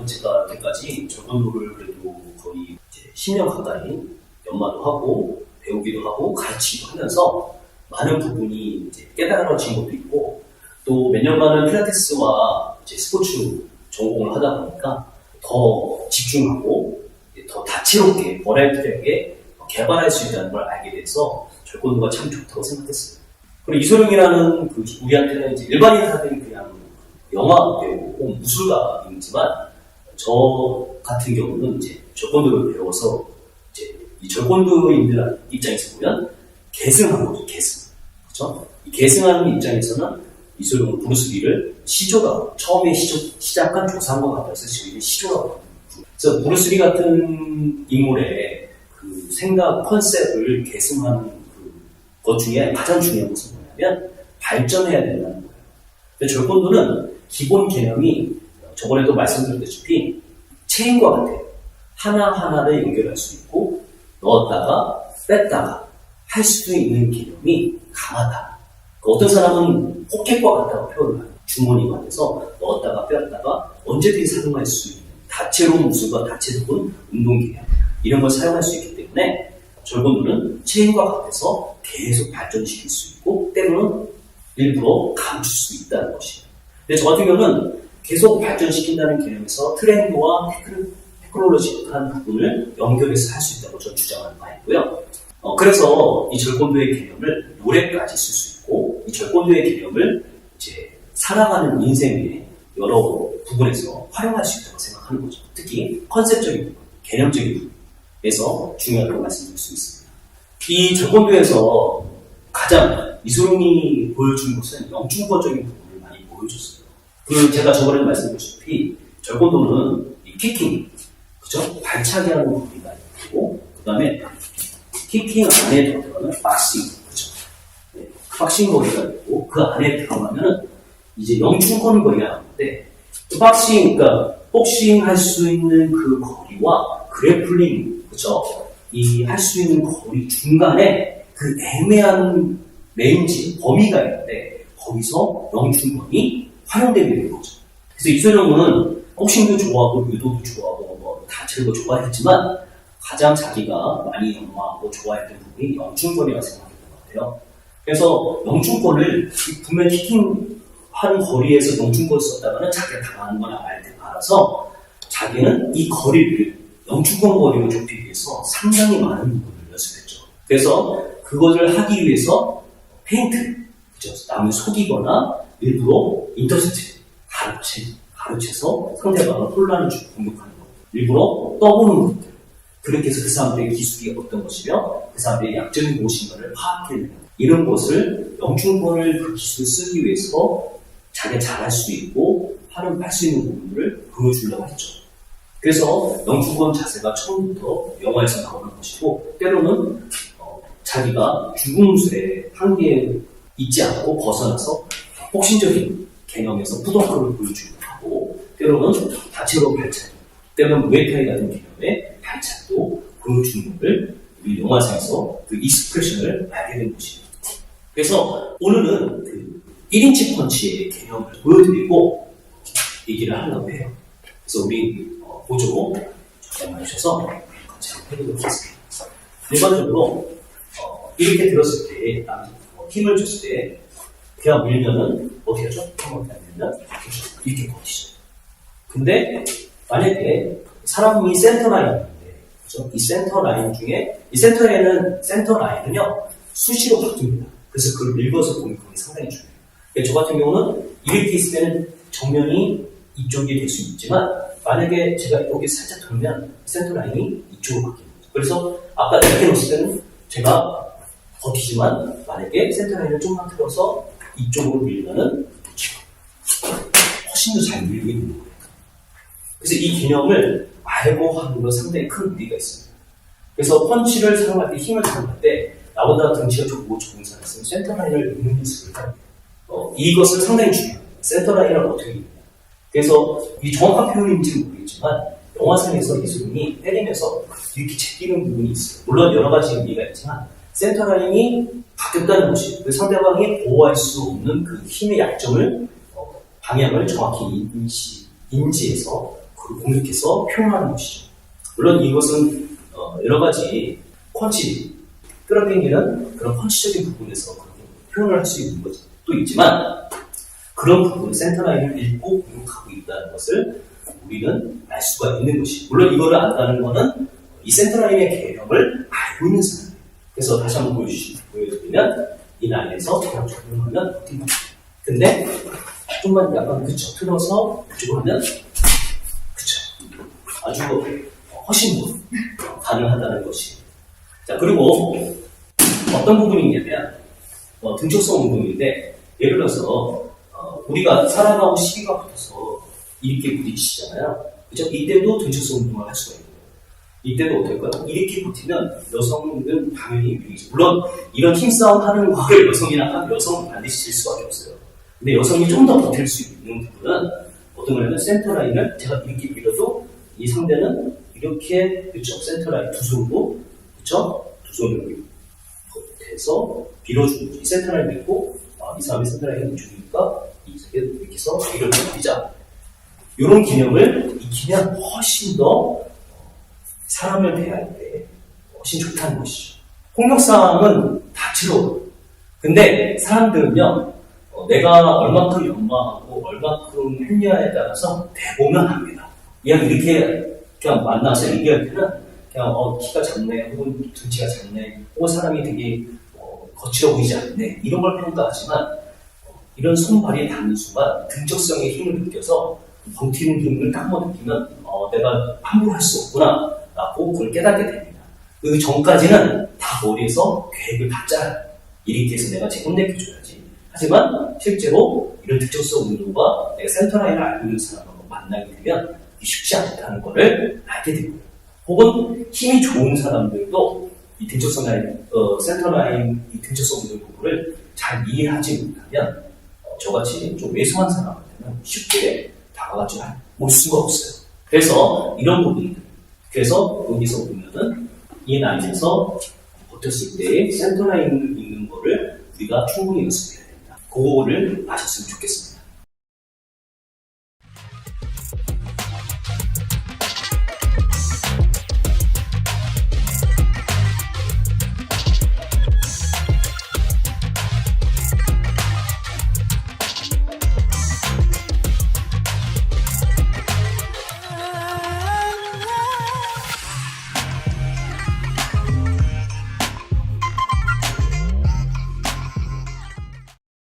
제가 여태까지 절권도를 그래도 거의 이제 10년 가까이 연마도 하고 배우기도 하고 가르치기도 하면서 많은 부분이 이제 깨달아진 것도 있고 또 몇 년간은 필라테스와 이제 스포츠 전공을 하다 보니까 더 집중하고 더 다채롭게 버라이어티하게 개발할 수 있다는 걸 알게 돼서 절권도가 참 좋다고 생각했어요. 그리고 이소룡이라는 그 우리한테는 이제 일반인들한테는 그냥 영화 배우 혹은 무술가이지만 저 같은 경우는 이제 절권도를 배워서 이제 이 절권도인들 입장에서 보면 계승한 거죠, 계승. 그렇죠? 이 계승하는 입장에서는 이소룡은 브루스리를 시조라고 처음에 시작한 조상과 같아서 저희는 시조라고 합니다. 그래서 브루스리 같은 인물의 그 생각 컨셉을 계승하는 것 중에 가장 중요한 것은 뭐냐면 발전해야 된다는 거예요. 근데 절권도는 기본 개념이 저번에도 말씀드렸다시피 체인과 같아요. 하나하나를 연결할 수 있고 넣었다가 뺐다가 할 수 있는 개념이 강하다. 어떤 사람은 포켓과 같다고 표현을 해요. 주머니가 돼서 넣었다가 뺐다가 언제든지 사용할 수 있는 다채로운 무술과 다채로운 운동 개념 이런 걸 사용할 수 있기 때문에 절권도는 체인과 같아서 계속 발전시킬 수 있고 때로는 일부러 감출 수 있다는 것이에요. 근데 저 같은 경우는 계속 발전시킨다는 개념에서 트렌드와 테크놀로지컬한 부분을 연결해서 할 수 있다고 저는 주장하는 바이고요. 그래서 이 절권도의 개념을 노래까지 쓸 수 있고 이 절권도의 개념을 이제 살아가는 인생의 여러 부분에서 활용할 수 있다고 생각하는 거죠. 특히 컨셉적인 부분, 개념적인 부분에서 중요하다고 말씀드릴 수 있습니다. 이 절권도에서 가장 이소룡이 보여준 것은 영준권적인 부분을 많이 보여줬어요. 제가 저번에 말씀드렸다시피 절권도는 이 키킹, 그죠? 발차기 하는 부분이 많이 있고 그 다음에 키킹 안에 들어가는 박싱, 그죠? 네, 박싱 거리가 있고 그 안에 들어가면은 이제 영준권 거리가 나오는데 그 박싱, 그러니까 복싱 할 수 있는 그 거리와 그래플링, 그죠? 이 할 수 있는 거리 중간에 그 애매한 레인지, 범위가 있는데 거기서 영준권이 활용되게 되는 거죠. 그래서 이소룡은 복싱도 좋아하고 유도도 좋아하고 뭐 다채로운 거 좋아했지만 가장 자기가 많이 연마하고 좋아했던 부분이 영준권이라고 생각했던 것 같아요. 그래서 영준권을 분명히 키킹하는 거리에서 영준권을 썼다가는 자기가 당하는 건 알아서 자기는 이 거리를 영준권 거리를 좁히기 위해서 상당히 많은 부분을 연습했죠. 그래서 그것을 하기 위해서 페인트, 그죠? 남을 속이거나 일부러 인터셉트, 가르쳐서 상대방을 혼란을 주고 공격하는 것, 일부러 떠보는 것들. 그렇게 해서 그 사람들의 기술이 어떤 것이며 그 사람들의 약점이 무엇인가를 파악해내는 이런 것을 영준권을 그 기술을 쓰기 위해서 자기가 잘할 수 있고 할 수 있는 부분들을 보여주려고 했죠. 그래서 영준권 자세가 처음부터 영화에서 나오는 것이고 때로는 자기가 중궁술의 한계에 있지 않고 벗어나서 복싱적인 개념에서 푸덩크를 보여주기도 하고 때로는 다채로운 발차기, 때로는 무에타이 같은 개념의 발차기도 보여주는 것을 우리 영화상에서 그 익스프레션을 알게 된 것입니다. 그래서 오늘은 그 1인치 펀치의 개념을 보여드리고 얘기를 하려고 해요. 그래서 우리 보조 잠깐만 주셔서 같이 한번 해보도록 하겠습니다. 일반적으로 이렇게 들었을 때 힘을 줬을 때 그냥 밀면은 어떻게 하죠? 한번 밀면 이렇게 버티죠. 근데 만약에 사람이 센터 라인인데 그렇죠? 이 센터 라인 중에 이 센터 라인은요 수시로 바뀝니다. 그래서 그걸 밀어서 보는 게 상당히 중요해요. 저 같은 경우는 이렇게 있을 때는 정면이 이쪽이 될 수 있지만 만약에 제가 여기 살짝 돌면 센터 라인이 이쪽으로 바뀝니다. 그래서 아까 이렇게 놓았을 때는 제가 버티지만 만약에 센터 라인을 좀만 틀어서 이쪽으로 밀면은 훨씬 더 잘 밀고 있는 거예요. 그래서 이 개념을 알고 하는 건 상당히 큰 의미가 있습니다. 그래서 펀치를 사용할 때 힘을 사용할 때 나보다 등치가 적고 좋은 사람이 있으면 센터 라인을 읽는 연습을 합니다. 이것은 상당히 중요합니다. 센터 라인을 어떻게 읽느냐. 그래서 이 정확한 표현인지는 모르겠지만 영화상에서 이소룡이 때리면서 이렇게 제끼는 부분이 있어요. 물론 여러 가지 의미가 있지만 센터 라인이 바뀌었다는 것이 그 상대방이 보호할 수 없는 그 힘의 약점을 방향을 정확히 인지해서 그 공격해서 표현하는 것이죠. 물론 이것은 여러 가지 펀치, 끌어당기는 그런 펀치적인 부분에서 표현을 할 수 있는 것도 있지만 그런 부분, 센터라인을 읽고 공격하고 있다는 것을 우리는 알 수가 있는 것이. 물론 이거를 안다는 것은 이 센터라인의 개념을 알고 있는 사람이에요. 그래서 다시 한번 보여드리면 이 라인에서 그냥 적용하면 어떻게 됩니까? 근데 좀만 약간 그쵸 틀어서 그쪽으로 하면 그쵸 아주 훨씬 더 가능하다는 것이. 자, 그리고 어떤 부분이냐면 등초성 운동인데, 예를 들어서 우리가 사람하고 시비가 붙어서 이렇게 부딪히잖아요. 그죠? 이때도 등초성 운동을 할 수가 있는 거예요. 이때도 어떨까요? 이렇게 버티면 여성은 당연히 유리하죠. 물론 이런 힘싸움 하는 거를 여성이나 하면 여성은 반드시 질 수밖에 없어요. 근데 여성이 좀 더 버틸 수 있는 부분은 어떤 거냐면 센터라인을 제가 이렇게 밀어도 이 상대는 이렇게, 그쵸? 센터라인 두 손으로, 그쵸? 두 손으로 해서 빌어주는 거죠. 이 센터라인 밀고 이 사람이 센터라인을 주니까 이렇게 해서 밀어주자. 이런 기능을 익히면 훨씬 더 사람을 대할 때 훨씬 좋다는 것이죠. 폭력상은 다채로워요. 근데 사람들은요, 내가 얼마큼 연마하고 얼마큼 했냐에 따라서 대보면 합니다. 그냥 이렇게 그냥 만나서 얘기할 때는 그냥 키가 작네, 혹은 등치가 작네, 혹은 사람이 되게 거칠어 보이지 않네, 이런 걸 평가하지만 이런 손발이 닿는 순간 등적성의 힘을 느껴서 버티는 힘을 딱 느끼면 내가 함부로 할 수 없구나 라고 그걸 깨닫게 됩니다. 그 전까지는 다 머리에서 계획을 다 짜요. 이렇게 해서 내가 지금 혼내켜줘야지. 하지만 실제로 이런 등적성 운동과 내가 센터라인을 알고 있는 사람하고 만나게 되면 쉽지 않다는 것을 알게 됩니다. 혹은 힘이 좋은 사람들도 이 등적성 라인, 센터라인 이 등적성 운동 부분을 잘 이해하지 못하면 저같이 좀 왜소한 사람한테는 쉽게 다가가지 못 수가 없어요. 그래서 이런 부분들, 그래서 여기서 보면은 이 라인에서 버텼을 때의 센터라인을 읽는 거를 우리가 충분히 연습해야 됩니다. 그거를 아셨으면 좋겠습니다.